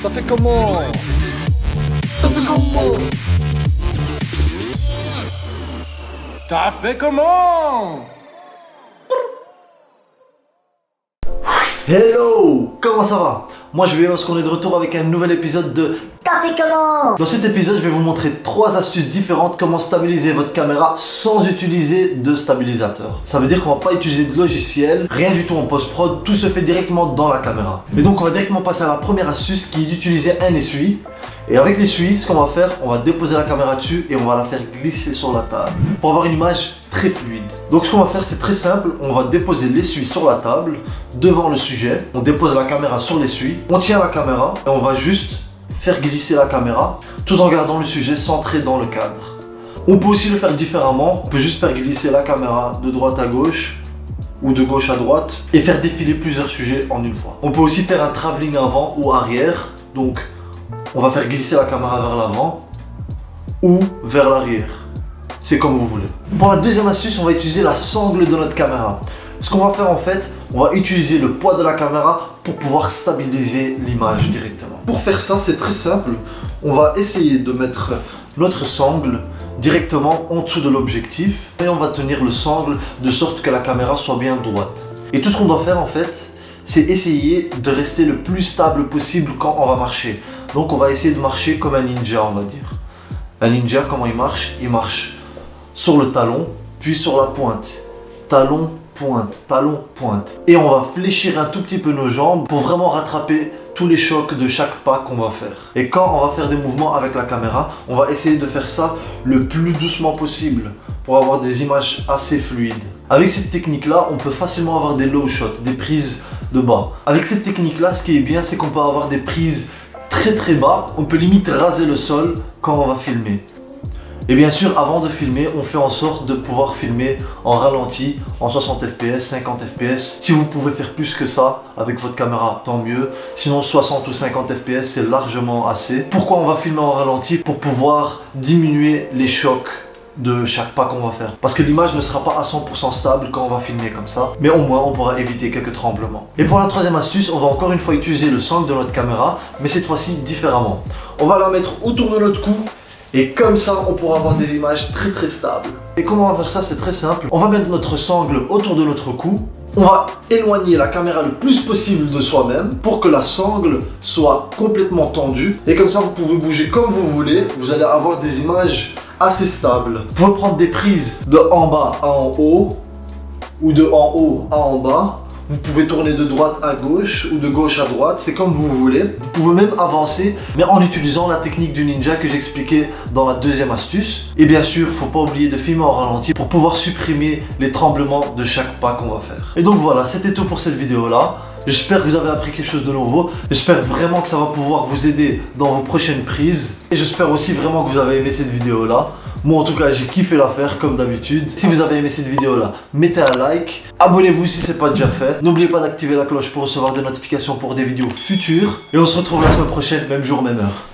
T'as fait comment? T'as fait comment? T'as fait comment? Hello, comment ça va? Moi je vais parce qu'on est de retour avec un nouvel épisode de T'as fait comment? Dans cet épisode je vais vous montrer 3 astuces différentes comment stabiliser votre caméra sans utiliser de stabilisateur. Ça veut dire qu'on va pas utiliser de logiciel, rien du tout en post-prod, tout se fait directement dans la caméra. Et donc on va directement passer à la première astuce qui est d'utiliser un essuie. Et avec l'essuie, ce qu'on va faire, on va déposer la caméra dessus et on va la faire glisser sur la table pour avoir une image très fluide. Donc ce qu'on va faire, c'est très simple, on va déposer l'essuie sur la table devant le sujet, on dépose la caméra sur l'essuie, on tient la caméra et on va juste faire glisser la caméra tout en gardant le sujet centré dans le cadre. On peut aussi le faire différemment, on peut juste faire glisser la caméra de droite à gauche ou de gauche à droite et faire défiler plusieurs sujets en une fois. On peut aussi faire un travelling avant ou arrière, donc on va faire glisser la caméra vers l'avant ou vers l'arrière. C'est comme vous voulez. Pour la deuxième astuce, on va utiliser la sangle de notre caméra. Ce qu'on va faire en fait, on va utiliser le poids de la caméra pour pouvoir stabiliser l'image directement. Pour faire ça, c'est très simple. On va essayer de mettre notre sangle directement en dessous de l'objectif et on va tenir le sangle de sorte que la caméra soit bien droite. Et tout ce qu'on doit faire en fait, c'est essayer de rester le plus stable possible quand on va marcher. Donc on va essayer de marcher comme un ninja, on va dire. Un ninja, comment il marche? Il marche sur le talon, puis sur la pointe. Talon, pointe, talon, pointe. Et on va fléchir un tout petit peu nos jambes pour vraiment rattraper tous les chocs de chaque pas qu'on va faire. Et quand on va faire des mouvements avec la caméra, on va essayer de faire ça le plus doucement possible pour avoir des images assez fluides. Avec cette technique-là, on peut facilement avoir des low shots, des prises de bas. Avec cette technique-là, ce qui est bien, c'est qu'on peut avoir des prises très très bas. On peut limite raser le sol quand on va filmer. Et bien sûr, avant de filmer, on fait en sorte de pouvoir filmer en ralenti, en 60 fps, 50 fps. Si vous pouvez faire plus que ça avec votre caméra, tant mieux. Sinon, 60 ou 50 fps, c'est largement assez. Pourquoi on va filmer en ralenti? Pour pouvoir diminuer les chocs de chaque pas qu'on va faire. Parce que l'image ne sera pas à 100% stable quand on va filmer comme ça. Mais au moins, on pourra éviter quelques tremblements. Et pour la troisième astuce, on va encore une fois utiliser le sangle de notre caméra, mais cette fois-ci différemment. On va la mettre autour de notre cou. Et comme ça, on pourra avoir des images très très stables. Et comment on va faire ça? C'est très simple. On va mettre notre sangle autour de notre cou. On va éloigner la caméra le plus possible de soi-même pour que la sangle soit complètement tendue. Et comme ça, vous pouvez bouger comme vous voulez. Vous allez avoir des images assez stables. Vous pouvez prendre des prises de en bas à en haut ou de en haut à en bas. Vous pouvez tourner de droite à gauche ou de gauche à droite, c'est comme vous voulez. Vous pouvez même avancer, mais en utilisant la technique du ninja que j'expliquais dans la deuxième astuce. Et bien sûr, il ne faut pas oublier de filmer en ralenti pour pouvoir supprimer les tremblements de chaque pas qu'on va faire. Et donc voilà, c'était tout pour cette vidéo-là. J'espère que vous avez appris quelque chose de nouveau. J'espère vraiment que ça va pouvoir vous aider dans vos prochaines prises. Et j'espère aussi vraiment que vous avez aimé cette vidéo-là. Moi en tout cas j'ai kiffé la faire comme d'habitude. Si vous avez aimé cette vidéo là, mettez un like. Abonnez-vous si ce n'est pas déjà fait. N'oubliez pas d'activer la cloche pour recevoir des notifications pour des vidéos futures. Et on se retrouve la semaine prochaine, même jour, même heure.